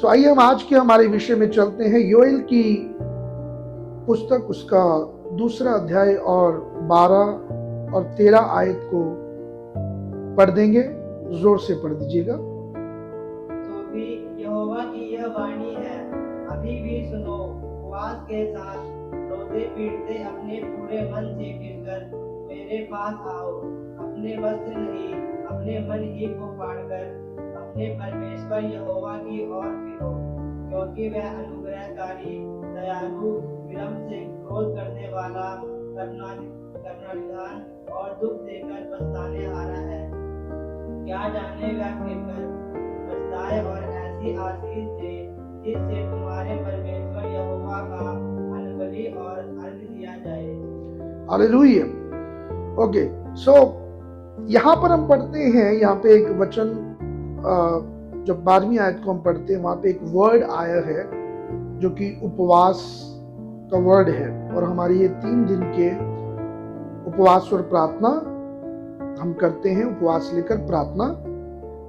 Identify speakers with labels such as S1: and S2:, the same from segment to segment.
S1: सो आइए हम आज के हमारे विषय में चलते हैं। योएल की पुस्तक उसका 2 अध्याय और 12 और 13 आयत को पढ़ देंगे। जोर से पढ़ दीजिएगा।
S2: तो भी यहोवा की यह वाणी है, अभी भी सुनो, उपवास के साथ रोते पीटते अपने पूरे मन से फिरकर मेरे पास आओ। अपने वस्त्र नहीं, अपने मन ही को फाड़कर अपने परमेश्वर यहोवा की ओर फिरो, क्योंकि वह अनुग्रहकारी, दयालु, विलम्ब से क्रोध करने वाला, करुणानिधान और दुख देकर पछताने हारा है। क्या जाने वह फिरकर पछताए और ऐसी आशीष दे जिससे तुम्हारे परमेश्वर यहोवा का अनबलि और अर्घ दिया जाए।
S1: हालेलुया। ओके, सो यहाँ पर हम पढ़ते हैं, यहाँ पे एक वचन जब 12वीं आयत को हम पढ़ते हैं, वहां पे एक वर्ड आया है जो कि उपवास का वर्ड है। और हमारी ये 3 दिन के उपवास और प्रार्थना हम करते हैं, उपवास लेकर प्रार्थना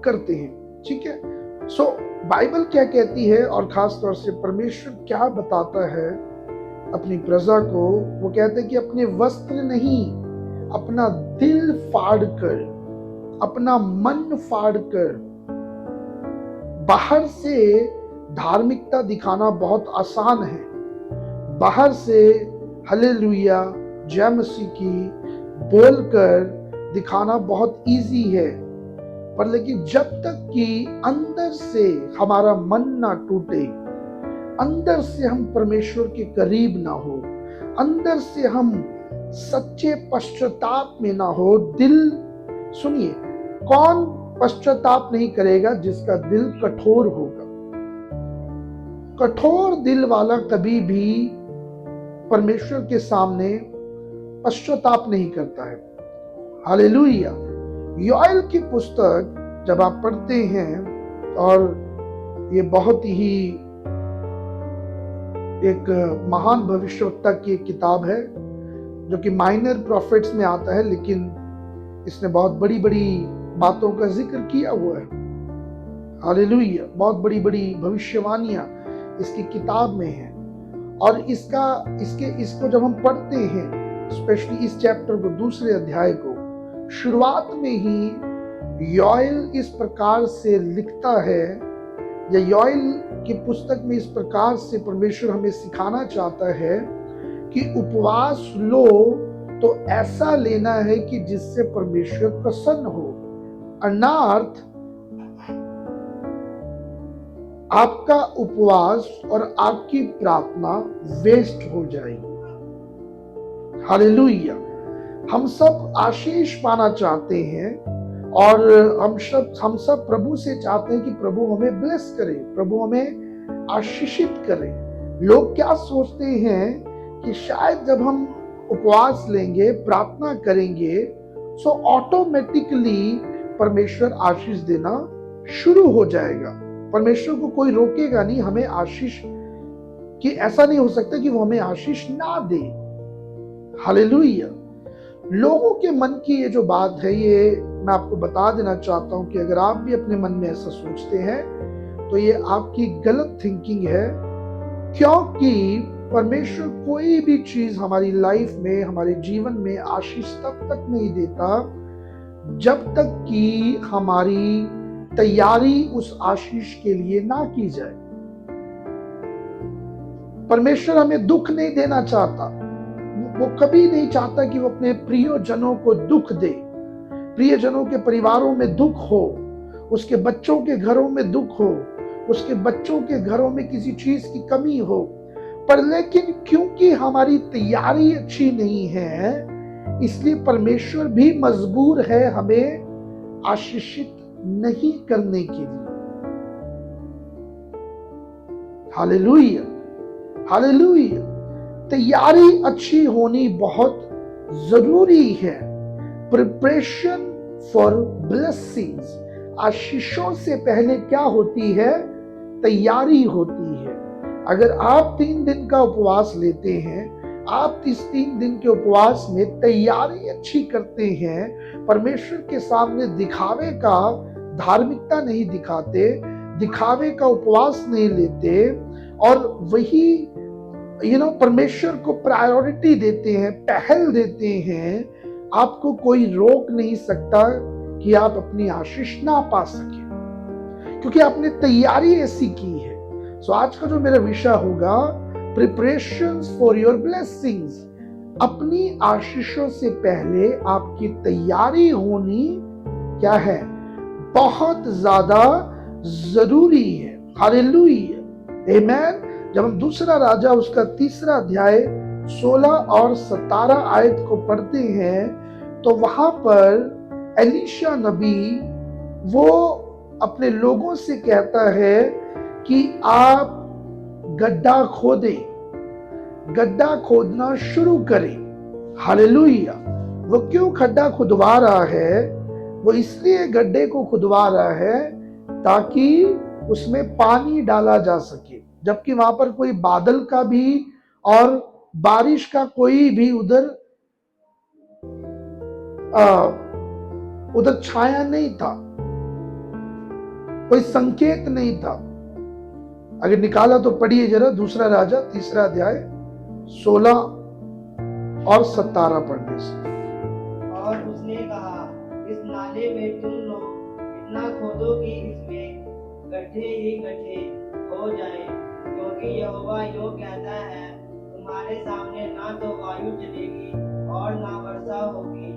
S1: करते हैं। ठीक है। सो बाइबल क्या कहती है और खास तौर से परमेश्वर क्या बताता है अपनी प्रजा को। वो कहते हैं कि अपने वस्त्र नहीं, अपना दिल फाड़कर, अपना मन फाड़कर। बाहर से धार्मिकता दिखाना बहुत आसान है, बाहर से हालेलुया जय मसीह की बोलकर दिखाना बहुत इजी है, पर लेकिन जब तक कि अंदर से हमारा मन ना टूटे, अंदर से हम परमेश्वर के करीब ना हो, अंदर से हम सच्चे पश्चाताप में ना हो, दिल सुनिए, कौन पश्चाताप नहीं करेगा जिसका दिल कठोर होगा। कठोर दिल वाला कभी भी परमेश्वर के सामने पश्चाताप नहीं करता है। हालेलुया। योएल की पुस्तक जब आप पढ़ते हैं, और ये बहुत ही एक महान भविष्यवक्ता की एक किताब है जो कि माइनर प्रॉफिट्स में आता है, लेकिन इसने बहुत बड़ी बड़ी बातों का जिक्र किया हुआ है। हालेलुया। बहुत बड़ी बड़ी भविष्यवाणियां इसकी किताब में है। और इसको जब हम पढ़ते हैं, स्पेशली इस चैप्टर को, 2 अध्याय को, शुरुआत में ही योएल इस प्रकार से लिखता है, या योएल की पुस्तक में इस प्रकार से परमेश्वर हमें सिखाना चाहता है कि उपवास लो तो ऐसा लेना है कि जिससे परमेश्वर प्रसन्न हो, अर्थात आपका उपवास और आपकी प्रार्थना वेस्ट हो जाएगी। हालेलुया। हम सब आशीष पाना चाहते हैं, और हम सब प्रभु से चाहते हैं कि प्रभु हमें ब्लेस करे, प्रभु हमें आशीषित करे। लोग क्या सोचते हैं कि शायद जब हम उपवास लेंगे, प्रार्थना करेंगे, सो ऑटोमेटिकली परमेश्वर आशीष देना शुरू हो जाएगा। परमेश्वर को कोई रोकेगा नहीं हमें आशीष कि, ऐसा नहीं हो सकता कि वो हमें आशीष ना दे। हालेलुया। लोगों के मन की ये जो बात है, ये मैं आपको बता देना चाहता हूं कि अगर आप भी अपने मन में ऐसा सोचते हैं तो ये आपकी गलत थिंकिंग है, क्योंकि परमेश्वर कोई भी चीज हमारी लाइफ में, हमारे जीवन में आशीष तब तक नहीं देता जब तक कि हमारी तैयारी उस आशीष के लिए ना की जाए। परमेश्वर हमें दुख नहीं देना चाहता, वो कभी नहीं चाहता कि वो अपने प्रियजनों को दुख दे, प्रियजनों के परिवारों में दुख हो, उसके बच्चों के घरों में दुख हो, उसके बच्चों के घरों में किसी चीज की कमी हो। पर लेकिन क्योंकि हमारी तैयारी अच्छी नहीं है, इसलिए परमेश्वर भी मजबूर है हमें आशीषित नहीं करने के लिए। हालेलुया। हालेलुया। तैयारी अच्छी होनी बहुत जरूरी है। प्रिपरेशन फॉर ब्लेसिंग्स, आशीषों से पहले क्या होती है? तैयारी होती है। अगर आप 3 दिन का उपवास लेते हैं, आप इस 3 दिन के उपवास में तैयारी अच्छी करते हैं, परमेश्वर के सामने दिखावे का, धार्मिकता नहीं दिखाते, दिखावे का उपवास नहीं लेते और वही परमेश्वर को प्रायोरिटी देते हैं, पहल देते हैं, आपको कोई रोक नहीं सकता कि आप अपनी आशीष ना पा सके, क्योंकि आपने तैयारी ऐसी की है। सो आज का जो मेरा विषय होगा, प्रिपरेशंस फॉर योर ब्लेसिंग्स। अपनी आशीषों से पहले आपकी तैयारी होनी क्या है, बहुत ज्यादा जरूरी है। हालेलुया, आमेन। जब हम दूसरा राजा उसका 3 अध्याय 16 और 17 आयत को पढ़ते हैं तो वहां पर एलीशा नबी वो अपने लोगों से कहता है कि आप गड्ढा खोदें, गड्ढा खोदना शुरू करें। हालेलुया। वो क्यों गड्ढा खुदवा रहा है? वो इसलिए गड्ढे को खुदवा रहा है ताकि उसमें पानी डाला जा सके, जबकि वहां पर कोई बादल का भी और बारिश का कोई भी उधर छाया नहीं था, कोई संकेत नहीं था। अगर निकाला तो पढ़िए जरा दूसरा राजा 3 अध्याय 16 और 17 पढ़ने से।
S2: और उसने कहा, इस नाले में तुम लोग इतना खोदो कि इसमें गड्ढे ही गड्ढे हो जाए, क्योंकि यहोवा यूं कहता है, तुम्हारे सामने ना तो वायु चलेगी और ना वर्षा होगी,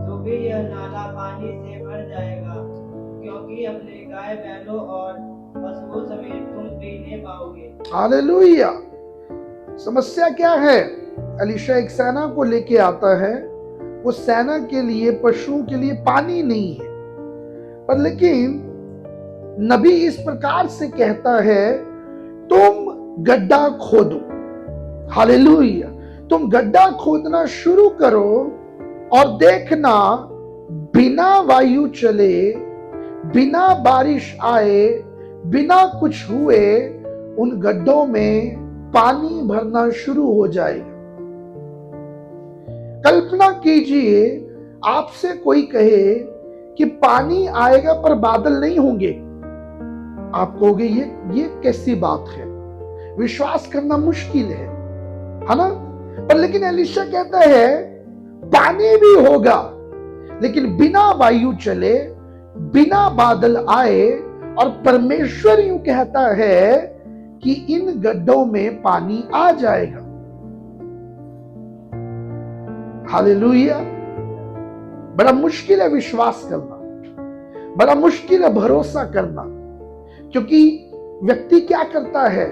S2: तो भी यह नाला पानी से भर जाएगा, क्योंकि अपने गाय बैलों और पशुओं समेत तुम पीने पाओगे।
S1: हालेलुया। समस्या क्या है? एलीशा एक सेना को लेके आता है, वो सेना के लिए, पशुओं के लिए पानी नहीं है, पर लेकिन नबी इस प्रकार से कहता है, तुम गड्ढा खोदो। हालेलुया। तुम गड्ढा खोदना शुरू करो और देखना, बिना वायु चले, बिना बारिश आए, बिना कुछ हुए, उन गड्ढों में पानी भरना शुरू हो जाएगा। कल्पना कीजिए, आपसे कोई कहे कि पानी आएगा पर बादल नहीं होंगे, आप कहोगे ये कैसी बात है, विश्वास करना मुश्किल है ना? पर लेकिन एलीशा कहता है, पानी भी होगा, लेकिन बिना वायु चले, बिना बादल आए, और परमेश्वर यूं कहता है कि इन गड्ढों में पानी आ जाएगा। हालेलुया। बड़ा मुश्किल है विश्वास करना, बड़ा मुश्किल है भरोसा करना, क्योंकि व्यक्ति क्या करता है,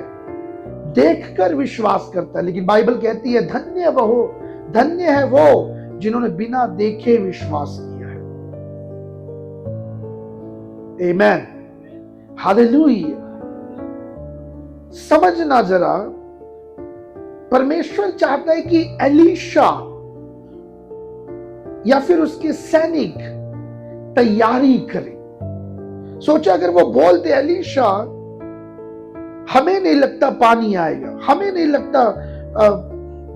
S1: देखकर विश्वास करता है। लेकिन बाइबल कहती है, धन्य है वो जिन्होंने बिना देखे विश्वास किया है। आमेन। हालेलुया। समझना जरा, परमेश्वर चाहता है कि एलीशा या फिर उसके सैनिक तैयारी करें। सोचा, अगर वो बोलते, एलीशा हमें नहीं लगता पानी आएगा, हमें नहीं लगता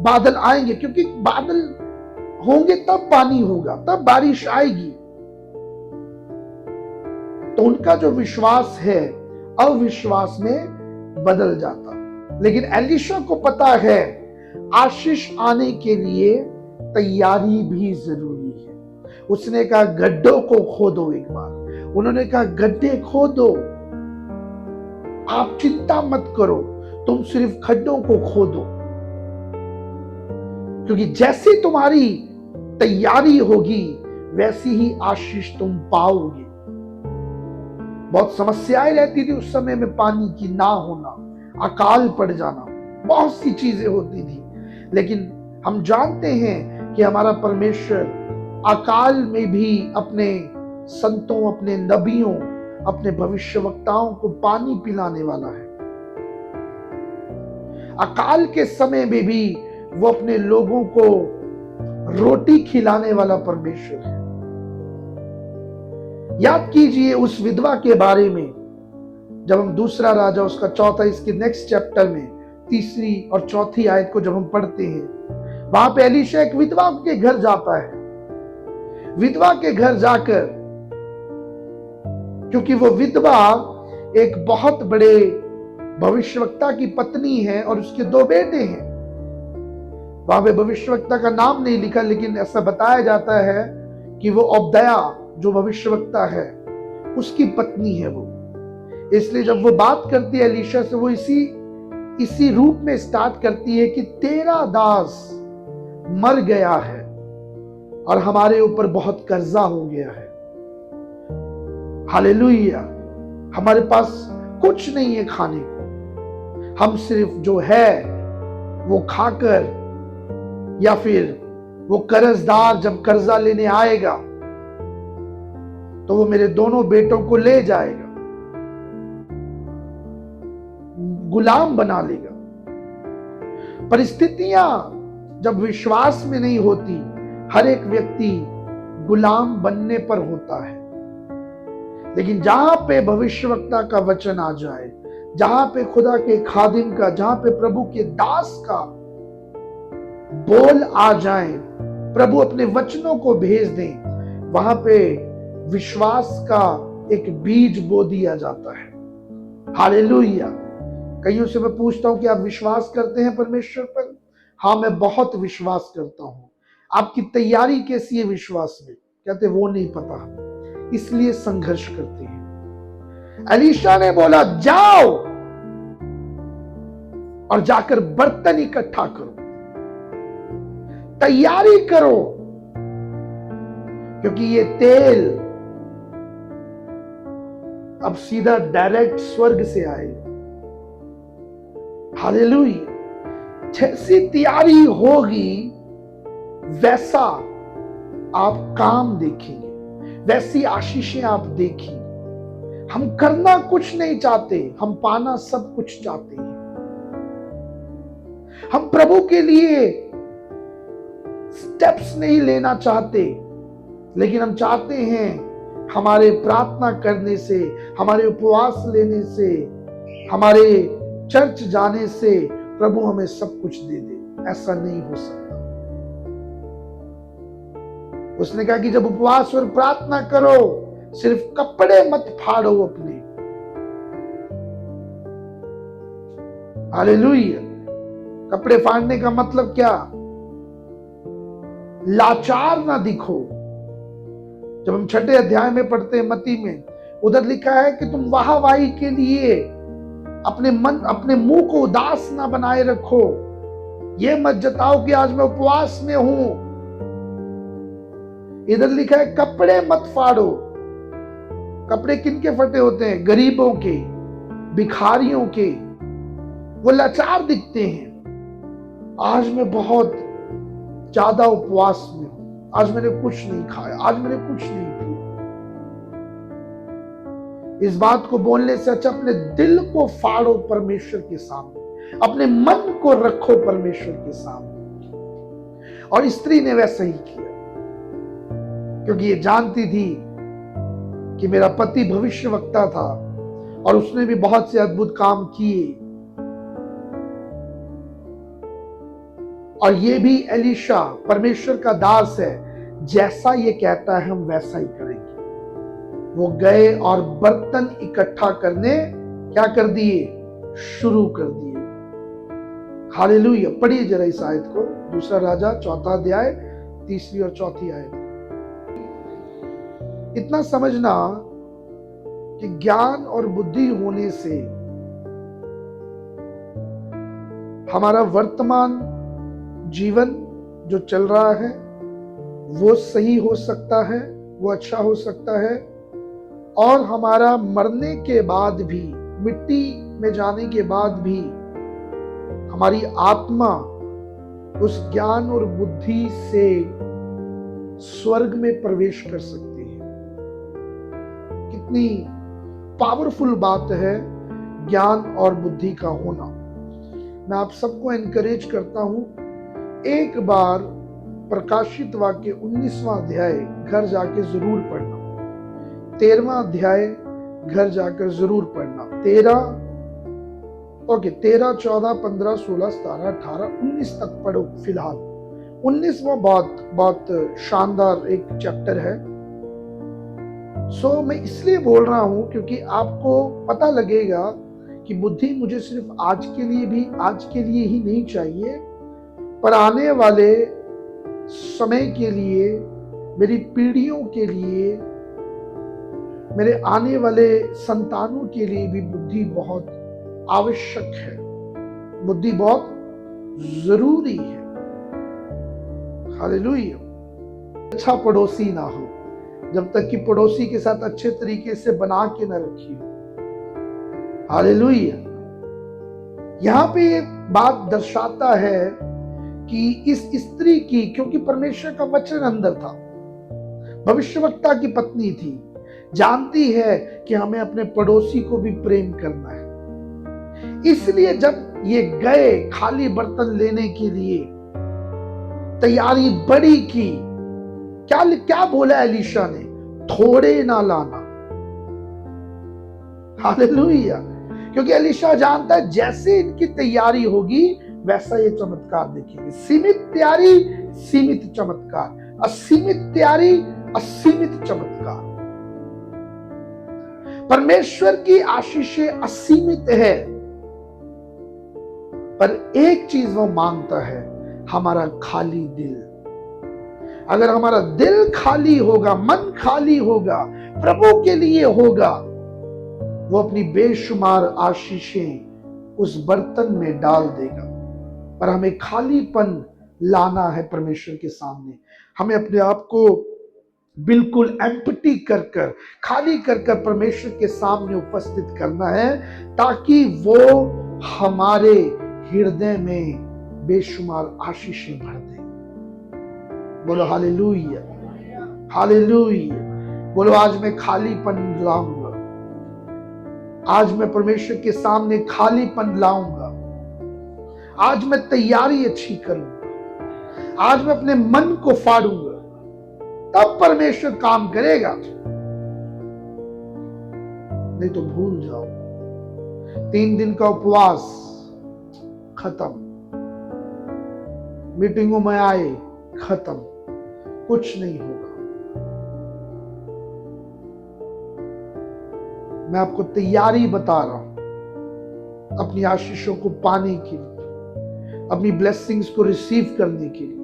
S1: बादल आएंगे, क्योंकि बादल होंगे तब पानी होगा, तब बारिश आएगी, तो उनका जो विश्वास है अविश्वास में बदल जाता। लेकिन एलीशा को पता है, आशीष आने के लिए तैयारी भी जरूरी है। उसने कहा, गड्ढों को खोदो एक बार। उन्होंने कहा, गड्ढे खोदो, आप चिंता मत करो, तुम सिर्फ खड्डों को खोदो, क्योंकि जैसी तुम्हारी तैयारी होगी वैसी ही आशीष तुम पाओगे। बहुत समस्याएं रहती थी उस समय में, पानी की ना होना, अकाल पड़ जाना, बहुत सी चीजें होती थी। लेकिन हम जानते हैं कि हमारा परमेश्वर अकाल में भी अपने संतों, अपने नबियों, अपने भविष्यवक्ताओं को पानी पिलाने वाला है। अकाल के समय में भी वो अपने लोगों को रोटी खिलाने वाला परमेश्वर है। याद कीजिए उस विधवा के बारे में, जब हम दूसरा राजा उसका 4 इसके नेक्स्ट चैप्टर में 3 और 4 आयत को जब हम पढ़ते हैं, वहां पे एलीशा एक विधवा के घर जाता है। विधवा के घर जाकर, क्योंकि वो विधवा एक बहुत बड़े भविष्यवक्ता की पत्नी है और उसके 2 बेटे हैं। वहां पे भविष्यवक्ता का नाम नहीं लिखा, लेकिन ऐसा बताया जाता है कि वो ओबदया जो भविष्यवक्ता है उसकी पत्नी है वो। इसलिए जब वो बात करती है एलीशा से, वो इसी रूप में स्टार्ट करती है कि तेरा दास मर गया है और हमारे ऊपर बहुत कर्जा हो गया है। हालेलुया। हमारे पास कुछ नहीं है खाने को, हम सिर्फ जो है वो खाकर, या फिर वो कर्जदार जब कर्जा लेने आएगा तो वो मेरे दोनों बेटों को ले जाएगा, गुलाम बना लेगा। परिस्थितियां जब विश्वास में नहीं होती, हर एक व्यक्ति गुलाम बनने पर होता है। लेकिन जहां पे भविष्यवक्ता का वचन आ जाए, जहां पे खुदा के खादिम का, जहां पे प्रभु के दास का बोल आ जाए, प्रभु अपने वचनों को भेज दें, वहां पे विश्वास का एक बीज बो दिया जाता है। हालेलुया। कईयों से मैं पूछता हूं कि आप विश्वास करते हैं परमेश्वर पर? हाँ, मैं बहुत विश्वास करता हूं। आपकी तैयारी कैसी है विश्वास में? कहते वो नहीं पता, इसलिए संघर्ष करते हैं। एलीशा ने बोला जाओ और जाकर बर्तन इकट्ठा करो, तैयारी करो, क्योंकि ये तेल अब सीधा डायरेक्ट स्वर्ग से आएगा। हालेलुया। जैसी तैयारी होगी वैसा आप काम देखेंगे, वैसी आशीषें आप देखेंगे। हम करना कुछ नहीं चाहते, हम पाना सब कुछ चाहते हैं। हम प्रभु के लिए स्टेप्स नहीं लेना चाहते, लेकिन हम चाहते हैं हमारे प्रार्थना करने से, हमारे उपवास लेने से, हमारे चर्च जाने से प्रभु हमें सब कुछ दे दे। ऐसा नहीं हो सकता। उसने कहा कि जब उपवास और प्रार्थना करो, सिर्फ कपड़े मत फाड़ो अपने। हालेलुया। कपड़े फाड़ने का मतलब क्या? लाचार ना दिखो। जब हम 6 अध्याय में पढ़ते हैं मत्ती में, उधर लिखा है कि तुम वाहवाही के लिए अपने मुंह को उदास ना बनाए रखो। ये मत जताओ कि आज मैं उपवास में हूं। इधर लिखा है कपड़े मत फाड़ो। कपड़े किनके फटे होते हैं? गरीबों के, भिखारियों के। वो लाचार दिखते हैं। आज मैं बहुत ज्यादा उपवास में हूं, आज मैंने कुछ नहीं खाया, आज मैंने कुछ नहीं किया। इस बात को बोलने से अच्छा अपने दिल को फाड़ो परमेश्वर के सामने, अपने मन को रखो परमेश्वर के सामने। और स्त्री ने वैसा ही किया, क्योंकि ये जानती थी कि मेरा पति भविष्यवक्ता था और उसने भी बहुत से अद्भुत काम किए, और ये भी एलीशा परमेश्वर का दास है, जैसा ये कहता है हम वैसा ही करेंगे। वो गए और बर्तन इकट्ठा करने क्या कर दिए? शुरू कर दिए। हालेलुया। पढ़िए जरा इस आयत को, 2 राजा 4 अध्याय 3 और 4 आयत। इतना समझना कि ज्ञान और बुद्धि होने से हमारा वर्तमान जीवन जो चल रहा है वो सही हो सकता है, वो अच्छा हो सकता है, और हमारा मरने के बाद भी, मिट्टी में जाने के बाद भी हमारी आत्मा उस ज्ञान और बुद्धि से स्वर्ग में प्रवेश कर सकती है। कितनी पावरफुल बात है ज्ञान और बुद्धि का होना। मैं आप सबको एनकरेज करता हूं, एक बार प्रकाशित वाक्य 19वां अध्याय घर जाके जरूर पढ़ना, 13वां अध्याय घर जाकर जरूर पढ़ना। 13, 14, 15, 16, 17, 18, 19 तक पढ़ो फिलहाल। 19वां बहुत शानदार एक चैप्टर है। मैं इसलिए बोल रहा हूं क्योंकि आपको पता लगेगा कि बुद्धि मुझे सिर्फ आज के लिए ही नहीं चाहिए, पर आने वाले समय के लिए, मेरी पीढ़ियों के लिए, मेरे आने वाले संतानों के लिए भी बुद्धि बहुत आवश्यक है, बुद्धि बहुत जरूरी है। हालेलुया। अच्छा पड़ोसी ना हो जब तक कि पड़ोसी के साथ अच्छे तरीके से बना के न रखी हो। हालेलुया। यहां पे ये बात दर्शाता है कि इस स्त्री की, क्योंकि परमेश्वर का वचन अंदर था, भविष्यवक्ता की पत्नी थी, जानती है कि हमें अपने पड़ोसी को भी प्रेम करना है। इसलिए जब ये गए खाली बर्तन लेने के लिए, तैयारी बड़ी की। क्या बोला एलीशा ने? थोड़े ना लाना। हालेलुया। क्योंकि एलीशा जानता है जैसे इनकी तैयारी होगी वैसा ये चमत्कार देखेंगे। सीमित तैयारी, सीमित चमत्कार। असीमित तैयारी, असीमित चमत्कार। परमेश्वर की आशीषें असीमित है, पर एक चीज वो मांगता है, हमारा खाली दिल। अगर हमारा दिल खाली होगा, मन खाली होगा, प्रभु के लिए होगा, वो अपनी बेशुमार आशीषें उस बर्तन में डाल देगा। पर हमें खालीपन लाना है परमेश्वर के सामने। हमें अपने आप को बिल्कुल एम्प्टी कर कर, खाली कर कर परमेश्वर के सामने उपस्थित करना है, ताकि वो हमारे हृदय में बेशुमार आशीषें भर दे। बोलो हालेलुया, हालेलुया। बोलो आज मैं खालीपन लाऊंगा, आज मैं परमेश्वर के सामने खालीपन लाऊंगा, आज मैं तैयारी अच्छी करूंगा, आज मैं अपने मन को फाड़ूंगा, तब परमेश्वर काम करेगा। नहीं तो भूल जाओ। 3 दिन का उपवास खत्म, मीटिंगों में आए खत्म, कुछ नहीं होगा। मैं आपको तैयारी बता रहा हूं अपनी आशीषों को पाने के लिए, अपनी ब्लेसिंग्स को रिसीव करने के लिए।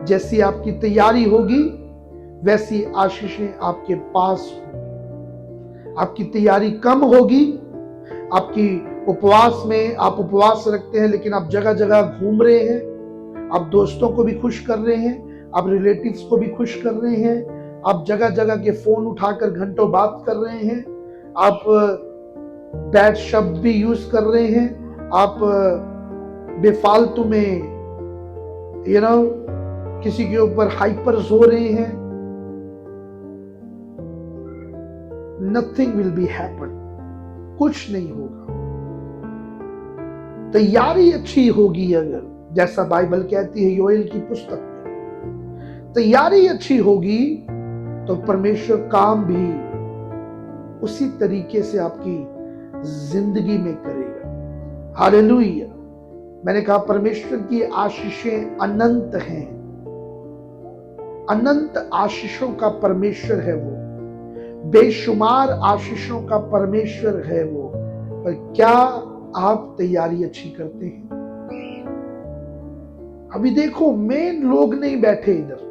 S1: जैसी आपकी तैयारी होगी वैसी आशीषें आपके पास होंगी। आपकी तैयारी कम होगी, आपकी उपवास में आप उपवास रखते हैं लेकिन आप जगह जगह घूम रहे हैं, आप दोस्तों को भी खुश कर रहे हैं, आप रिलेटिव्स को भी खुश कर रहे हैं, आप जगह जगह के फोन उठाकर घंटों बात कर रहे हैं, आप बैड शब्द भी यूज कर रहे हैं, आप बेफालतू में किसी के ऊपर हाइपर्स हो रहे हैं। नथिंग विल बी हैपन, कुछ नहीं होगा। तैयारी अच्छी होगी, अगर जैसा बाइबल कहती है योएल की पुस्तक में, तैयारी अच्छी होगी तो परमेश्वर काम भी उसी तरीके से आपकी जिंदगी में करेगा। हालेलुया। मैंने कहा परमेश्वर की आशीषें अनंत हैं, अनंत आशीषों का परमेश्वर है वो, बेशुमार आशीषों का परमेश्वर है वो। पर क्या आप तैयारी अच्छी करते हैं? अभी देखो मेन लोग नहीं बैठे इधर,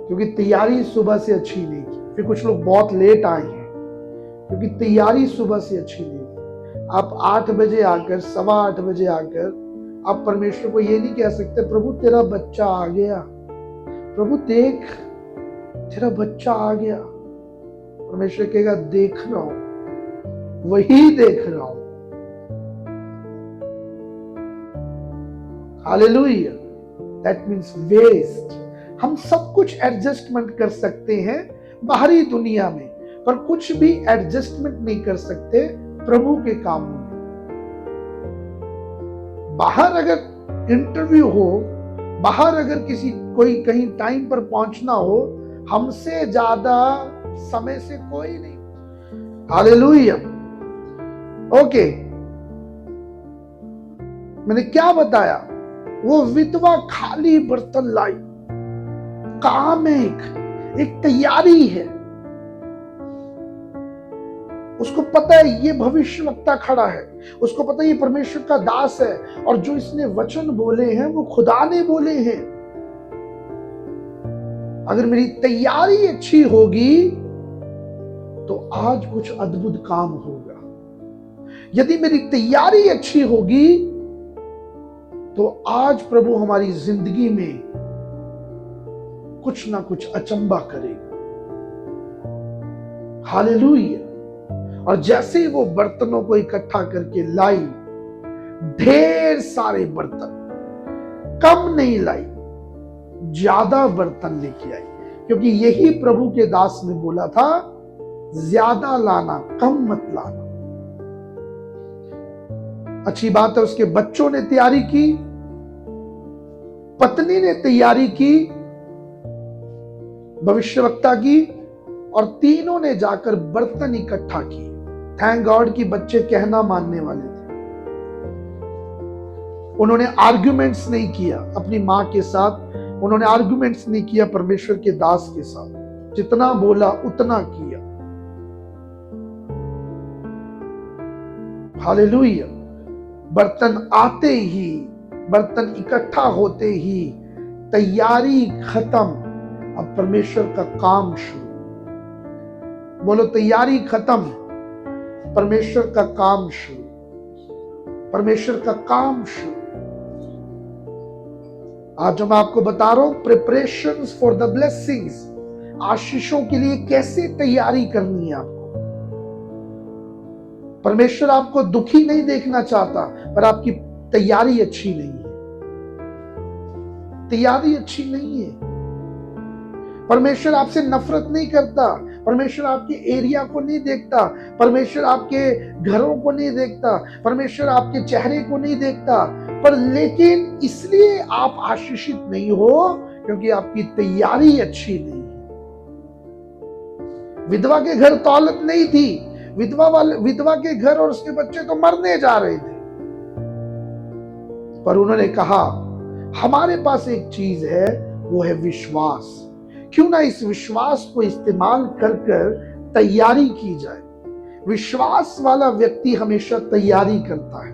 S1: क्योंकि तैयारी सुबह से अच्छी नहीं की। फिर कुछ लोग बहुत लेट आए हैं क्योंकि तैयारी सुबह से अच्छी नहीं की। आप 8 बजे आकर, 8:15 बजे आकर आप परमेश्वर को ये नहीं कह सकते प्रभु तेरा बच्चा आ गया, प्रभु देख तेरा बच्चा आ गया। परमेश्वर कहेगा देख रहा हूं, वही देख रहा हूं। हालेलुया। That means west. हम सब कुछ एडजस्टमेंट कर सकते हैं बाहरी दुनिया में, पर कुछ भी एडजस्टमेंट नहीं कर सकते प्रभु के कामों में। बाहर अगर इंटरव्यू हो, बाहर अगर कोई कहीं टाइम पर पहुंचना हो, हमसे ज्यादा समय से कोई नहीं। हालेलुया। ओके, मैंने क्या बताया? वो विधवा खाली बर्तन लाई, काम है, एक तैयारी है। उसको पता है ये भविष्यवक्ता खड़ा है, उसको पता है ये परमेश्वर का दास है, और जो इसने वचन बोले हैं वो खुदा ने बोले हैं। अगर मेरी तैयारी अच्छी होगी तो आज कुछ अद्भुत काम होगा। यदि मेरी तैयारी अच्छी होगी तो आज प्रभु हमारी जिंदगी में कुछ ना कुछ अचंबा करेगा। हालेलुया। और जैसे ही वो बर्तनों को इकट्ठा करके लाई, ढेर सारे बर्तन, कम नहीं लाई, ज्यादा बर्तन लेके आई, क्योंकि यही प्रभु के दास ने बोला था, ज्यादा लाना, कम मत लाना। अच्छी बात है, उसके बच्चों ने तैयारी की, पत्नी ने तैयारी की भविष्यवक्ता की, और तीनों ने जाकर बर्तन इकट्ठा किए। थैंक गॉड कि बच्चे कहना मानने वाले थे। उन्होंने आर्ग्यूमेंट्स नहीं किया अपनी मां के साथ, उन्होंने आर्ग्यूमेंट्स नहीं किया परमेश्वर के दास के साथ, जितना बोला उतना किया। हालेलुया। बर्तन आते ही, बर्तन इकट्ठा होते ही तैयारी खत्म, अब परमेश्वर का काम शुरू। बोलो, तैयारी खत्म, परमेश्वर का काम शुरू, परमेश्वर का काम शुरू। आज जो मैं आपको बता रहा हूं, प्रिपरेशंस फॉर द ब्लेसिंग्स, आशीषों के लिए कैसे तैयारी करनी है आपको। परमेश्वर आपको दुखी नहीं देखना चाहता, पर आपकी तैयारी अच्छी नहीं है। तैयारी अच्छी नहीं है। परमेश्वर आपसे नफरत नहीं करता, परमेश्वर आपके एरिया को नहीं देखता, परमेश्वर आपके घरों को नहीं देखता, परमेश्वर आपके चेहरे को नहीं देखता, पर लेकिन इसलिए आप आशीषित नहीं हो क्योंकि आपकी तैयारी अच्छी नहीं है। विधवा के घर दौलत नहीं थी, विधवा के घर और उसके बच्चे तो मरने जा रहे थे, पर उन्होंने कहा हमारे पास एक चीज है, वो है विश्वास। क्यों ना इस विश्वास को इस्तेमाल कर तैयारी की जाए। विश्वास वाला व्यक्ति हमेशा तैयारी करता है।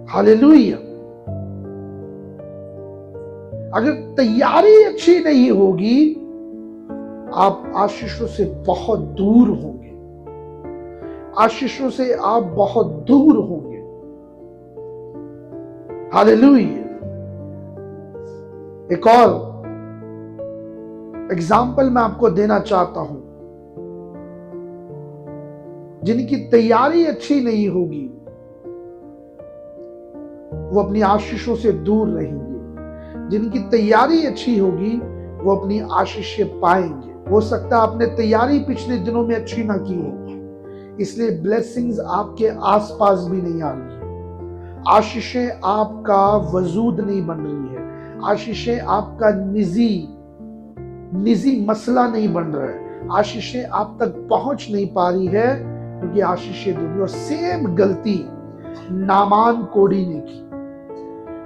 S1: हालेलुया। अगर तैयारी अच्छी नहीं होगी, आप आशीषों से बहुत दूर होंगे, आशीषों से आप बहुत दूर होंगे। हालेलुया। एक और एग्जाम्पल मैं आपको देना चाहता हूं। जिनकी तैयारी अच्छी नहीं होगी वो अपनी आशीषों से दूर रहेंगे। जिनकी तैयारी अच्छी होगी वो अपनी आशीषें पाएंगे। हो सकता है आपने तैयारी पिछले दिनों में अच्छी ना की हो, इसलिए ब्लेसिंग्स आपके आसपास भी नहीं आ रही है। आशीषें आपका वजूद नहीं बन रही है, आशीषें आपका निजी मसला नहीं बन रहा है, आशीषें आप तक पहुंच नहीं पा रही है क्योंकि आशीषें दूर। और सेम गलती नामान कोड़ी ने की।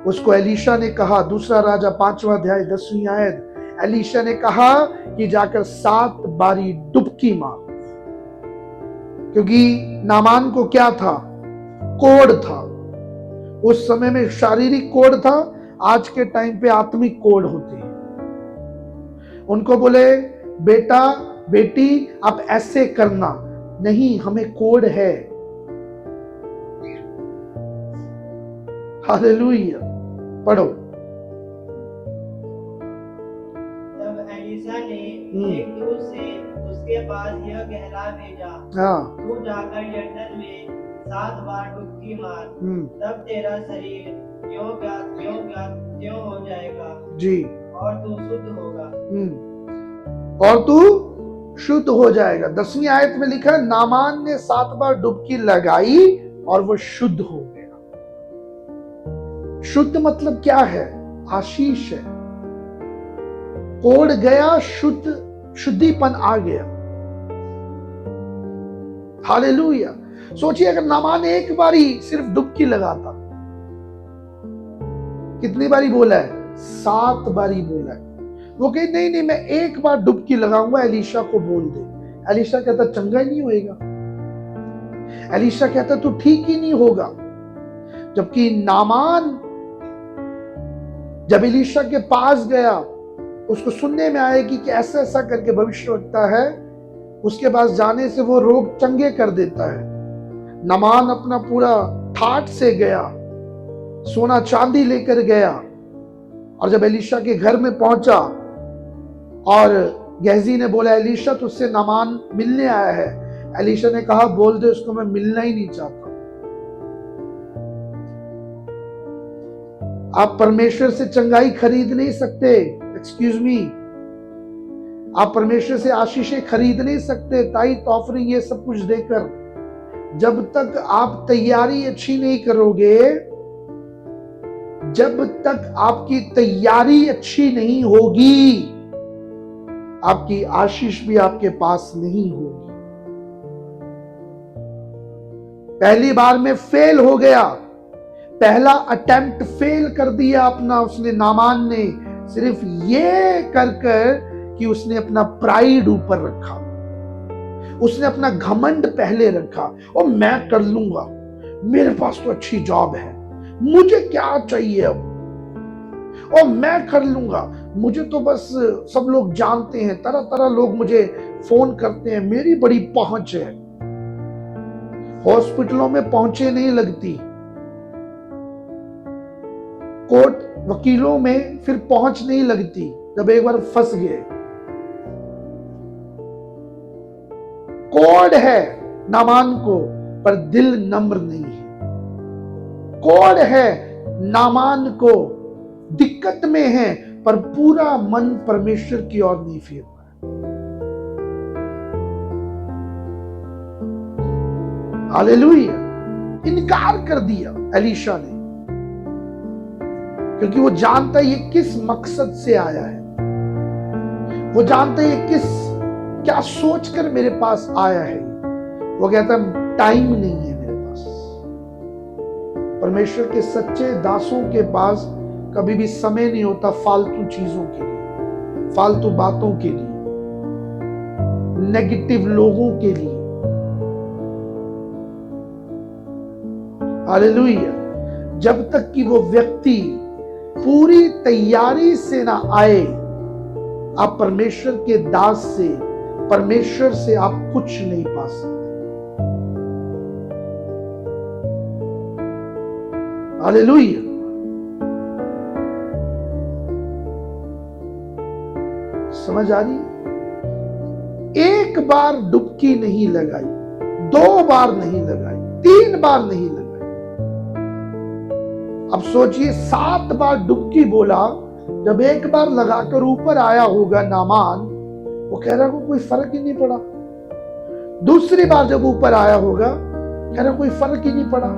S1: उसको एलीशा ने कहा, दूसरा राजा 5वां अध्याय 10वीं आयत, एलीशा ने कहा कि जाकर 7 बारी डुबकी मार, क्योंकि नामान को क्या था, कोढ़ था। उस समय में शारीरिक कोढ़ था, आज के टाइम पे आत्मिक कोढ़ होती है। उनको बोले बेटा बेटी आप ऐसे करना नहीं, हमें कोढ़ है। हालेलुया। पढ़ो।
S2: तब एलीशा ने एक दूत से उसके पास यह कहला भेजा,
S1: हाँ,
S2: तू जाकर यरदन में 7 बार डुबकी मार, तब तेरा शरीर त्यों हो जाएगा
S1: जी,
S2: और तू शुद्ध होगा।
S1: और तू शुद्ध हो जाएगा। 10वीं आयत में लिखा है नामान ने 7 बार डुबकी लगाई और वो शुद्ध हो गया। शुद्ध मतलब क्या है? आशीष है। कोढ़ गया, शुद्धिपन आ गया। हालेलुया। सोचिए अगर नामान एक बारी सिर्फ डुबकी लगाता, कितनी बारी बोला है? 7 बारी बोला है। वो कहे नहीं नहीं, मैं एक बार डुबकी लगाऊंगा, एलीशा को बोल दे। एलीशा कहता चंगा ही नहीं होएगा। एलीशा कहता तू ठीक ही नहीं होगा। जबकि नामान जब एलीशा के पास गया, उसको सुनने में आया कि ऐसा ऐसा करके भविष्यवक्ता है, उसके पास जाने से वो रोग चंगे कर देता है। नामान अपना पूरा ठाट से गया, सोना चांदी लेकर गया, और जब एलीशा के घर में पहुंचा और गेहजी ने बोला एलीशा तुझसे नामान मिलने आया है, एलीशा ने कहा बोल दे उसको मैं मिलना ही नहीं चाहता। आप परमेश्वर से चंगाई खरीद नहीं सकते, एक्सक्यूज मी। आप परमेश्वर से आशीषें खरीद नहीं सकते, टाइट ऑफरिंग ये सब कुछ देकर। जब तक आप तैयारी अच्छी नहीं करोगे, जब तक आपकी तैयारी अच्छी नहीं होगी, आपकी आशीष भी आपके पास नहीं होगी। पहली बार में फेल हो गया, पहला अटेम्प्ट फेल कर दिया अपना उसने, नामान ने, सिर्फ ये कर कि उसने अपना प्राइड ऊपर रखा, उसने अपना घमंड पहले रखा। और मैं कर लूंगा, मेरे पास तो अच्छी जॉब है, मुझे क्या चाहिए अब, और मैं कर लूंगा, मुझे तो बस सब लोग जानते हैं, तरह तरह लोग मुझे फोन करते हैं, मेरी बड़ी पहुंच है। हॉस्पिटलों में पहुंचे नहीं लगती, कोर्ट वकीलों में फिर पहुंच नहीं लगती जब एक बार फंस गए। कोड है नामान को, पर दिल नम्र नहीं है। कोड है नामान को, दिक्कत में है, पर पूरा मन परमेश्वर की ओर नहीं फिर रहा है। हालेलुया। इनकार कर दिया एलीशा ने, क्योंकि वो जानता है ये किस मकसद से आया है, वो जानता है ये क्या सोचकर मेरे पास आया है। वो कहता है टाइम नहीं है मेरे पास। परमेश्वर के सच्चे दासों के पास कभी भी समय नहीं होता फालतू चीजों के लिए, फालतू बातों के लिए, नेगेटिव लोगों के लिए। हालेलुया। जब तक कि वो व्यक्ति पूरी तैयारी से ना आए, आप परमेश्वर के दास से, परमेश्वर से आप कुछ नहीं पा सकते। हालेलुया। समझ आ रही? एक बार डुबकी नहीं लगाई, 2 बार नहीं लगाई, 3 बार नहीं लगाई। अब सोचिए 7 बार डुबकी बोला, जब एक बार लगाकर ऊपर आया होगा नामान, वो कह रहा कोई फर्क ही नहीं पड़ा। दूसरी बार जब ऊपर आया होगा, कह रहा कोई फर्क ही नहीं पड़ा।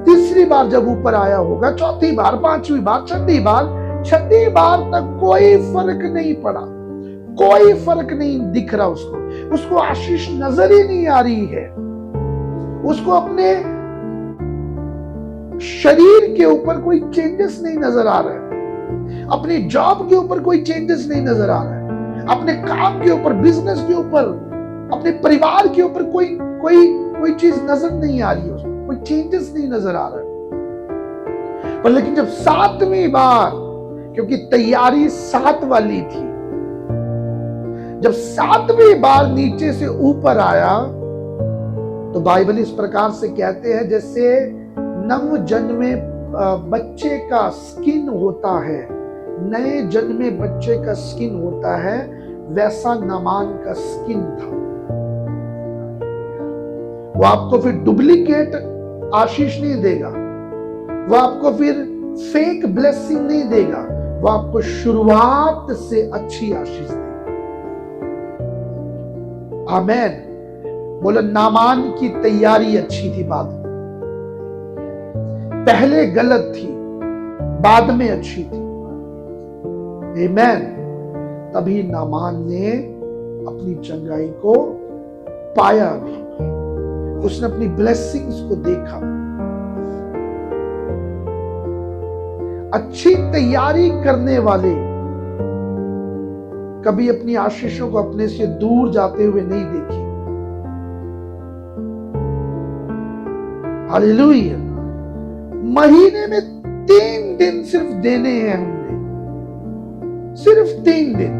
S1: तीसरी बार जब ऊपर आया होगा, चौथी बार, 5वीं बार, 6वीं बार तक कोई फर्क नहीं पड़ा, कोई फर्क नहीं दिख रहा उसको आशीष नजर ही नहीं आ रही है। उसको अपने शरीर के ऊपर कोई चेंजेस नहीं नजर आ रहा है, अपनी जॉब के ऊपर कोई चेंजेस नहीं नजर आ रहा है, अपने काम के ऊपर, बिजनेस के ऊपर, अपने परिवार के ऊपर कोई चीज नजर नहीं आ रही है, उसको कोई चेंजेस नहीं नजर आ रहा है। पर लेकिन जब 7वीं बार, क्योंकि तैयारी 7 वाली थी, जब 7वीं बार नीचे से ऊपर आया, तो बाइबल इस प्रकार से कहते हैं जैसे नव जन्मे बच्चे का स्किन होता है, नए जन्मे बच्चे का स्किन होता है, वैसा नामान का स्किन था। वो आपको फिर डुप्लीकेट आशीष नहीं देगा, वो आपको फिर फेक ब्लेसिंग नहीं देगा, वो आपको शुरुआत से अच्छी आशीष देगा। आमेन। बोलो नामान की तैयारी अच्छी थी, बाद पहले गलत थी, बाद में अच्छी थी। आमेन। तभी नामान ने अपनी चंगाई को पाया भी, उसने अपनी ब्लेसिंग्स को देखा। अच्छी तैयारी करने वाले कभी अपनी आशीषों को अपने से दूर जाते हुए नहीं देखे। हालेलुया। महीने में 3 दिन सिर्फ देने हैं हमने, सिर्फ 3 दिन।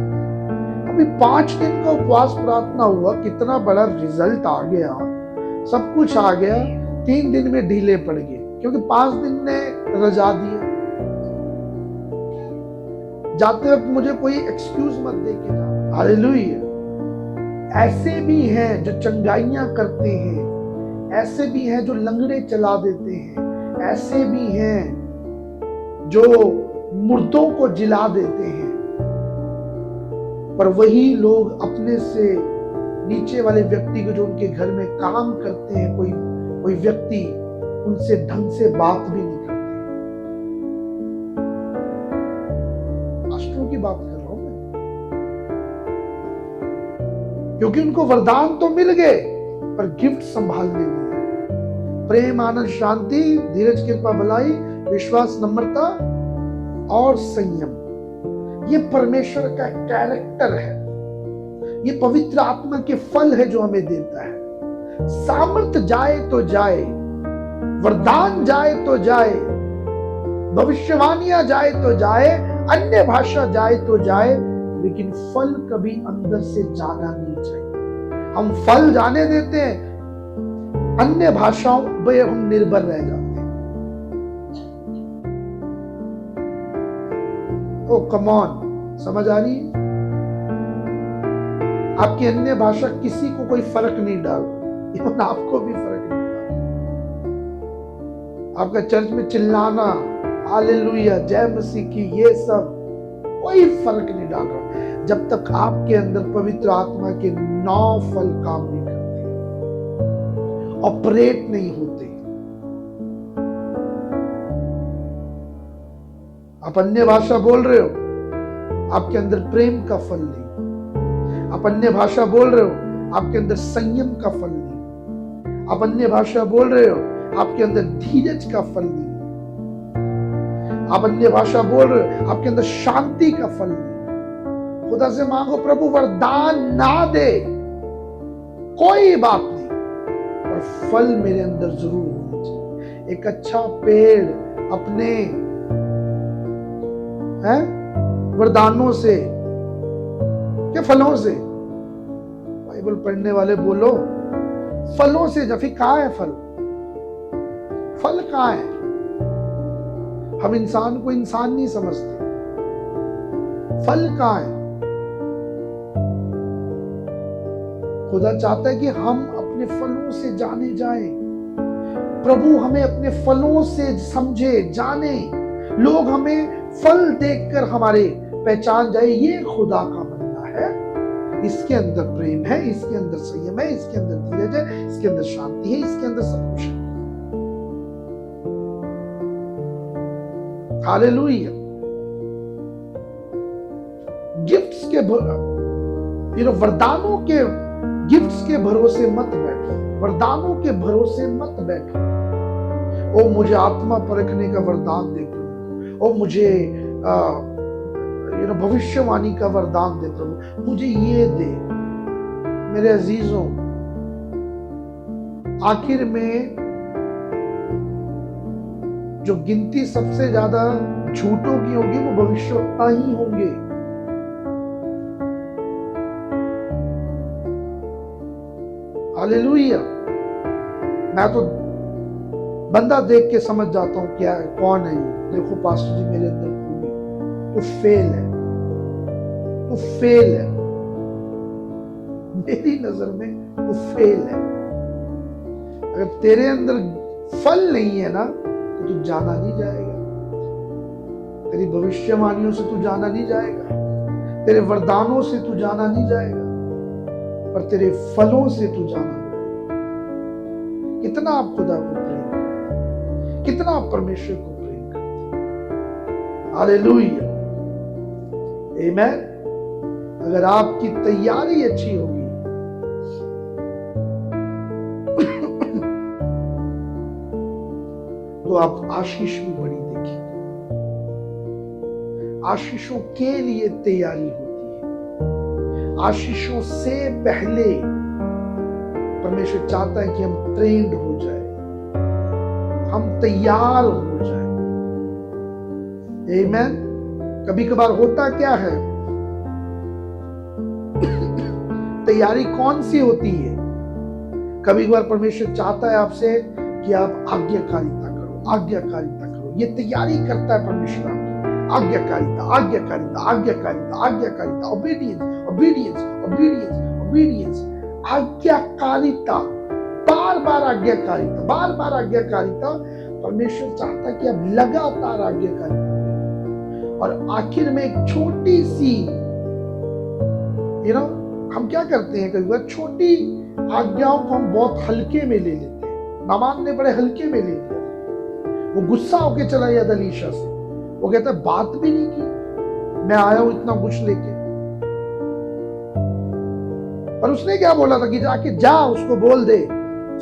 S1: अभी 5 दिन का उपवास प्रार्थना हुआ, कितना बड़ा रिजल्ट आ गया, सब कुछ आ गया। 3 दिन में ढीले पड़ गए क्योंकि 5 दिन ने रजा दिया। जाते वक्त मुझे कोई एक्सक्यूज मत दे के जा। हालेलुया। ऐसे भी हैं जो चंगाइयां करते हैं, ऐसे भी हैं जो लंगड़े चला देते हैं, ऐसे भी हैं जो मुर्दों को जिला देते हैं, पर वही लोग अपने से नीचे वाले व्यक्ति को, जो उनके घर में काम करते हैं, कोई व्यक्ति, उनसे ढंग से बात भी नहीं करते। पास्टरों की बात कर रहा हूं मैं, क्योंकि उनको वरदान तो मिल गए पर गिफ्ट संभालने नहीं। प्रेम, आनंद, शांति, धीरज, कृपा, भलाई, विश्वास, नम्रता और संयम, ये परमेश्वर का कैरेक्टर है। ये पवित्र आत्मा के फल है जो हमें देता है। सामर्थ जाए तो जाए, वरदान जाए तो जाए, भविष्यवाणियां जाए तो जाए, अन्य भाषा जाए तो जाए, लेकिन फल कभी अंदर से जाना नहीं चाहिए। हम फल जाने देते हैं, अन्य भाषाओं पे हम निर्भर रह जाते हैं। ओ कम ऑन, समझ आ रही है? आपकी अन्य भाषा किसी को कोई फर्क नहीं डाल, इवन आपको भी फर्क नहीं डाल। आपका चर्च में चिल्लाना, हालेलुया, जय मसीह की, ये सब कोई फर्क नहीं डाल रहा जब तक आपके अंदर पवित्र आत्मा के 9 फल काम नहीं करते, ऑपरेट नहीं होते। आप अन्य भाषा बोल रहे हो, आपके अंदर प्रेम का फल नहीं। आप अन्य भाषा बोल रहे हो, आपके अंदर संयम का फल नहीं। आप अन्य भाषा बोल रहे हो, आपके अंदर धीरज का फल नहीं। आप अन्य भाषा बोल रहे हो, आपके अंदर शांति का फल नहीं। खुदा से मांगो, प्रभु वरदान ना दे, कोई बात नहीं, पर फल मेरे अंदर जरूर होना चाहिए। एक अच्छा पेड़ अपने वरदानों से, क्या फलों से? बाइबल पढ़ने वाले बोलो, फलों से। जफी कहां है फल? फल कहां है? हम इंसान को इंसान नहीं समझते। फल कहां है? खुदा चाहता है कि हम अपने फलों से जाने जाएं। प्रभु हमें अपने फलों से समझे, जाने। लोग हमें फल देखकर हमारे पहचान जाए, ये खुदा का बनना है। इसके अंदर प्रेम है, इसके अंदर संयम है, इसके अंदर धीरज है, इसके अंदर शांति है, इसके अंदर सब कुछ है। हालेलुया। गिफ्ट्स के वरदानों के गिफ्ट्स के भरोसे मत बैठो, वरदानों के भरोसे मत बैठो। ओ मुझे आत्मा परखने का वरदान दे प्रभु, ओ मुझे भविष्यवाणी का वरदान दे प्रभु, मुझे ये दे। मेरे अजीजों, आखिर में जो गिनती सबसे ज्यादा झूठों की होगी वो भविष्यवक्ता ही होंगे। हालेलुया। मैं तो बंदा देख के समझ जाता हूं क्या है, कौन है ये। देखो पास्टर जी, मेरे अंदर खूबी, तू फेल है, तू फेल है, मेरी नजर में तू फेल है। अगर तेरे अंदर फल नहीं है ना, तो तू जाना नहीं जाएगा। तेरी भविष्यवाणियों से तू जाना नहीं जाएगा, तेरे वरदानों से तू जाना नहीं जाएगा, पर तेरे फलों से तू जाना जाएगा। कितना आप खुदा को प्रेम करते, कितना आप परमेश्वर को प्रेम करते। हालेलुया, आमीन। अगर आपकी तैयारी अच्छी होगी तो आप आशीष भी बड़ी देखिए। आशीषों के लिए तैयारी होती है। आशीषों से पहले परमेश्वर चाहता है कि हम ट्रेंड हो जाए, हम तैयार हो जाए। आमीन। कभी कभार होता क्या है, तैयारी कौन सी होती है? कभी कभार परमेश्वर चाहता है आपसे कि आप आज्ञाकारिता करो, आज्ञाकारिता करो। ये तैयारी करता है परमेश्वर आपकी। आज्ञाकारिता, आज्ञाकारिता, आज्ञाकारिता, आज्ञाकारिता, ओबीडियंस, ओबीडियंस, ओबीडियंस, ओबीडियंस, आज्ञाकारिता, बार बार आज्ञाकारिता, बार बार आज्ञाकारिता। परमेश्वर चाहता है कि आप लगातार आज्ञाकारिता करें। और आखिर में एक छोटी सी हम क्या करते हैं, कई बार छोटी आज्ञाओं को हम बहुत हल्के में ले लेते हैं। नामान ने बड़े हल्के में ले लिया, वो गुस्सा होके चला गया था एलीशा से। वो कहता है बात भी नहीं की, मैं आया हूं इतना कुछ लेके। पर उसने क्या बोला था कि जाके जा उसको बोल दे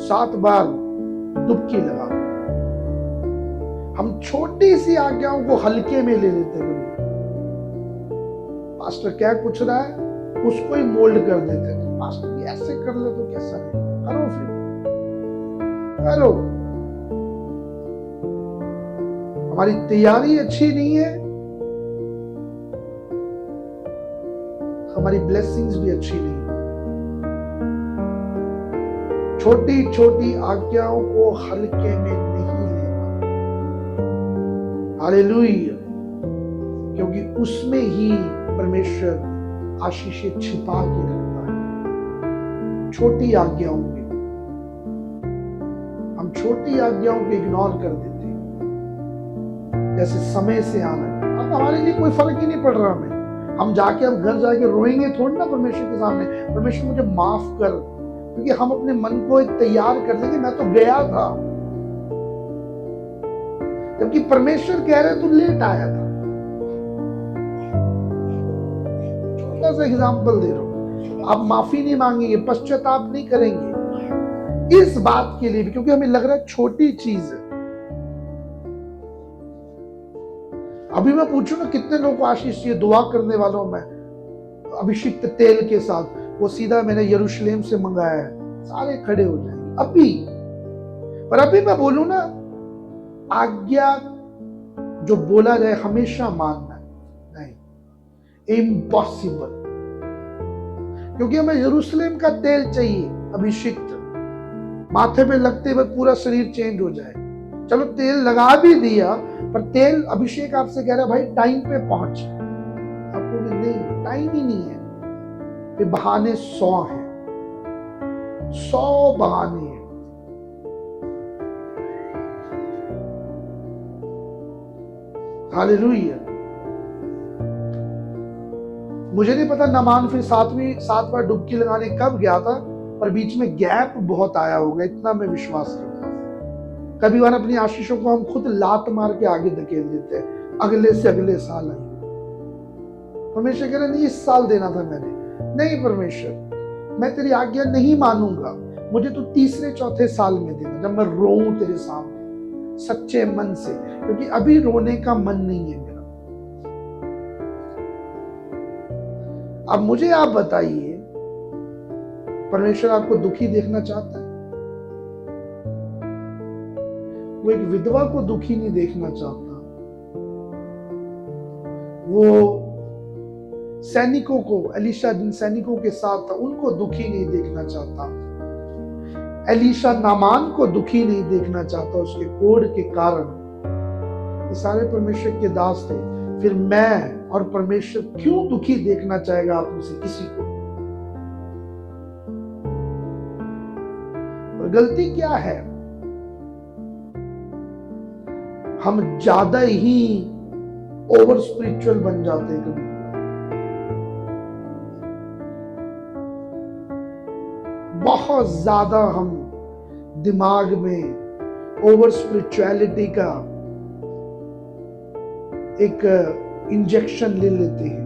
S1: 7 बार डुबकी लगा। हम छोटी सी आज्ञाओं को हल्के में ले लेते हैं। पास्टर क्या पूछ रहा है, उसको ही मोल्ड कर देते हैं। पास्टर ये ऐसे कर ले तो कैसा है, करो फिर करो। हमारी तैयारी अच्छी नहीं है, हमारी ब्लेसिंग्स भी अच्छी नहीं है। छोटी छोटी आज्ञाओं को हल्के में नहीं लेना। हालेलुया। क्योंकि उसमें ही परमेश्वर आशीषें छिपा के रखता है। छोटी आज्ञाओं में हम छोटी आज्ञाओं को इग्नोर कर देते हैं, जैसे समय से आना। अब हमारे लिए कोई फर्क ही नहीं पड़ रहा हमें। हम घर जाके रोएंगे थोड़ी ना परमेश्वर के सामने, परमेश्वर मुझे माफ कर, क्योंकि हम अपने मन को एक तैयार कर लेंगे, मैं तो गया था। जबकि परमेश्वर कह रहे तू लेट आया था। छोटा सा एग्जाम्पल दे रहा हूं, आप माफी नहीं मांगेंगे, पश्चाताप नहीं करेंगे इस बात के लिए भी, क्योंकि हमें लग रहा है छोटी चीज है। अभी मैं पूछूं ना कितने लोगों को आशीष चाहिए, दुआ करने वालों में अभिषिक्त तेल के साथ, वो सीधा मैंने यरूशलेम से मंगाया है, सारे खड़े हो जाएंगे अभी। पर अभी मैं बोलूं ना, आज्ञा जो बोला जाए हमेशा मानना नहीं, इम्पॉसिबल। क्योंकि हमें यरूशलेम का तेल चाहिए, अभिषिक्त, माथे पे लगते हुए पूरा शरीर चेंज हो जाए। चलो तेल लगा भी दिया, पर तेल अभिषेक आपसे कह रहा है भाई टाइम पे पहुंच, आपको भी नहीं, टाइम ही नहीं है। ये बहाने 100 हैं, 100 बहाने हैं। हालेलुया। मुझे नहीं पता नामान फिर 7 बार डुबकी लगाने कब गया था, पर बीच में गैप बहुत आया होगा, इतना मैं विश्वास करता हूं। कभी बार अपनी आशीषों को हम खुद लात मार के आगे धकेल देते हैं, अगले से अगले साल आएंगे। परमेश्वर कह रहे नहीं इस साल देना था मैंने, नहीं परमेश्वर मैं तेरी आज्ञा नहीं मानूंगा, मुझे तो 3रे 4थे साल में देना, जब मैं रोऊं तेरे सामने सच्चे मन से, क्योंकि अभी रोने का मन नहीं है मेरा। अब मुझे आप बताइए, परमेश्वर आपको दुखी देखना चाहता है? वो एक विधवा को दुखी नहीं देखना चाहता, वो सैनिकों को, एलीशा जिन सैनिकों के साथ था उनको दुखी नहीं देखना चाहता। एलीशा नामान को दुखी नहीं देखना चाहता उसके कोढ़ के कारण। ये सारे परमेश्वर के दास थे। फिर मैं और परमेश्वर क्यों दुखी देखना चाहेगा आप में से किसी को? और गलती क्या है, हम ज्यादा ही ओवर स्पिरिचुअल बन जाते हैं। कभी बहुत ज्यादा हम दिमाग में ओवर स्पिरिचुअलिटी का एक इंजेक्शन ले लेते हैं।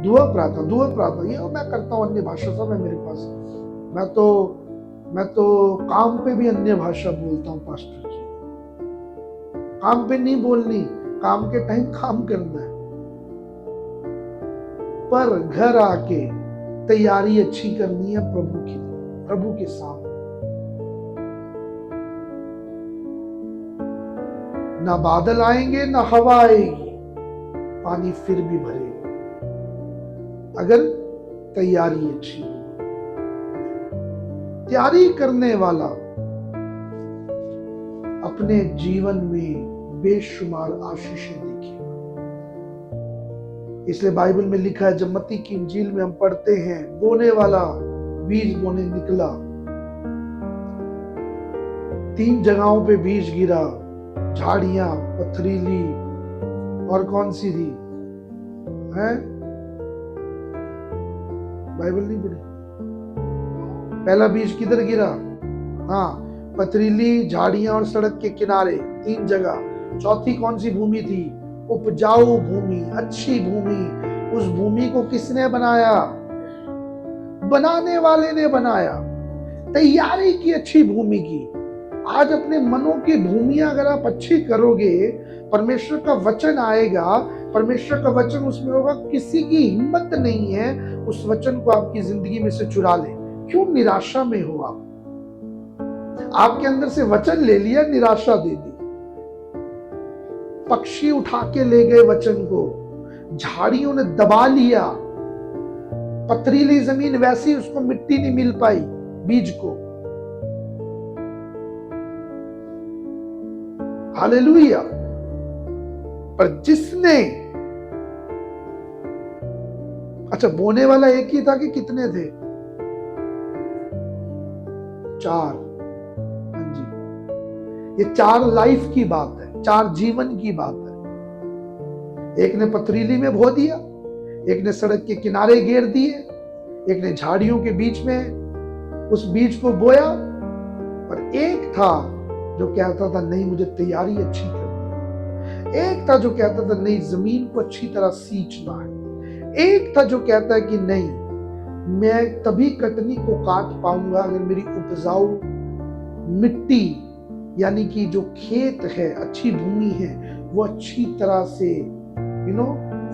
S1: दुआ प्रार्थना ये मैं करता हूं, अन्य भाषा सब है मेरे पास। मैं तो काम पे भी अन्य भाषा बोलता हूं पास्टर जी। काम पे नहीं बोलनी, काम के टाइम काम करना है, पर घर आके तैयारी अच्छी करनी है प्रभु की, प्रभु के सामने। ना बादल आएंगे ना हवा आएगी, पानी फिर भी भरेगा, अगर तैयारी अच्छी हो। तैयारी करने वाला अपने जीवन में बेशुमार आशीषें देखेगा। इसलिए बाइबल में लिखा है, जब मत्ती की इंजील में हम पढ़ते हैं, बोने वाला बीज बोने निकला, 3 जगहों पे बीज गिरा, झाड़ियां, पथरीली और कौन सी थी, है बाइबल नहीं पढ़ी? पहला बीज किधर गिरा? हाँ, पथरीली, झाड़ियां और सड़क के किनारे, 3 जगह। चौथी कौन सी भूमि थी? उपजाऊ भूमि, अच्छी भूमि। उस भूमि को किसने बनाया? बनाने वाले ने बनाया, तैयारी की अच्छी भूमि की। आज अपने मनों की भूमियां अगर आप अच्छी करोगे, परमेश्वर का वचन आएगा, परमेश्वर का वचन उसमें होगा, किसी की हिम्मत नहीं है उस वचन को आपकी जिंदगी में से चुरा ले। क्यों निराशा में हो आप? आपके अंदर से वचन ले लिया, निराशा दे दी। पक्षी उठा के ले गए वचन को, झाड़ियों ने दबा लिया, पथरीली जमीन वैसी, उसको मिट्टी नहीं मिल पाई बीज को। हालेलुया। पर जिसने, अच्छा बोने वाला एक ही था कि कितने थे? 4। हाँ जी, ये 4 लाइफ की बात है, 4 जीवन की बात है। एक ने पथरीली में बो दिया, एक ने सड़क के किनारे घेर दिए, एक ने झाड़ियों के बीच में उस बीज को बोया, और एक था जो कहता था नहीं मुझे तैयारी अच्छी करनी है। एक था जो कहता था नहीं जमीन को अच्छी तरह सींचना है। एक था जो कहता है कि नहीं, मैं तभी कटनी को काट पाऊंगा अगर मेरी उपजाऊ मिट्टी, यानी कि जो खेत है, अच्छी भूमि है, वो अच्छी तरह से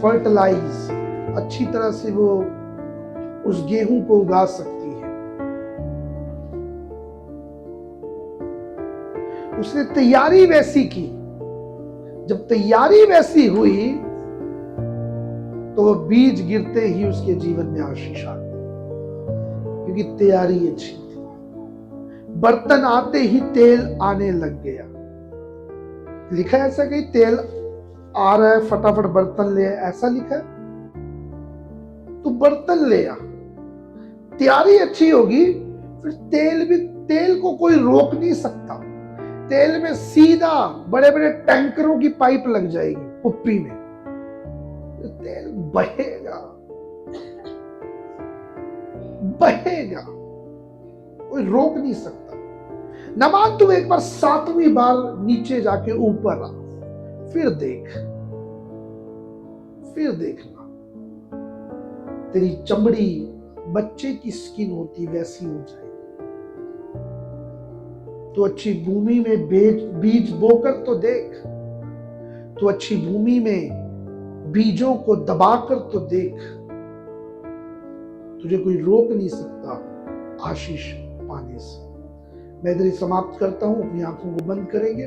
S1: फर्टिलाइज, अच्छी तरह से वो उस गेहूं को उगा सकती है। उसने तैयारी वैसी की। जब तैयारी वैसी हुई तो वो बीज गिरते ही उसके जीवन में आशीष आ गई, क्योंकि तैयारी अच्छी थी। बर्तन आते ही तेल आने लग गया। लिखा है ऐसा, कहीं तेल आ रहा है फटाफट बर्तन ले, ऐसा लिखा है? तो बर्तन ले आ, तैयारी अच्छी होगी, फिर तेल को कोई रोक नहीं सकता। तेल में सीधा बड़े बड़े टैंकरों की पाइप लग जाएगी कुप्पी में, तेल बहेगा बहेगा, कोई रोक नहीं सकता। न मान तू एक बार 7वीं बार नीचे जाके ऊपर आ, फिर देखना तेरी चमड़ी बच्चे की स्किन होती वैसी हो जाएगी। तो अच्छी भूमि में बीज बोकर तो देख, तो अच्छी भूमि में बीजों को दबाकर तो देख, तुझे कोई रोक नहीं सकता आशीष पाने से। मैं इधर ही समाप्त करता हूं, अपनी आंखों को बंद करेंगे।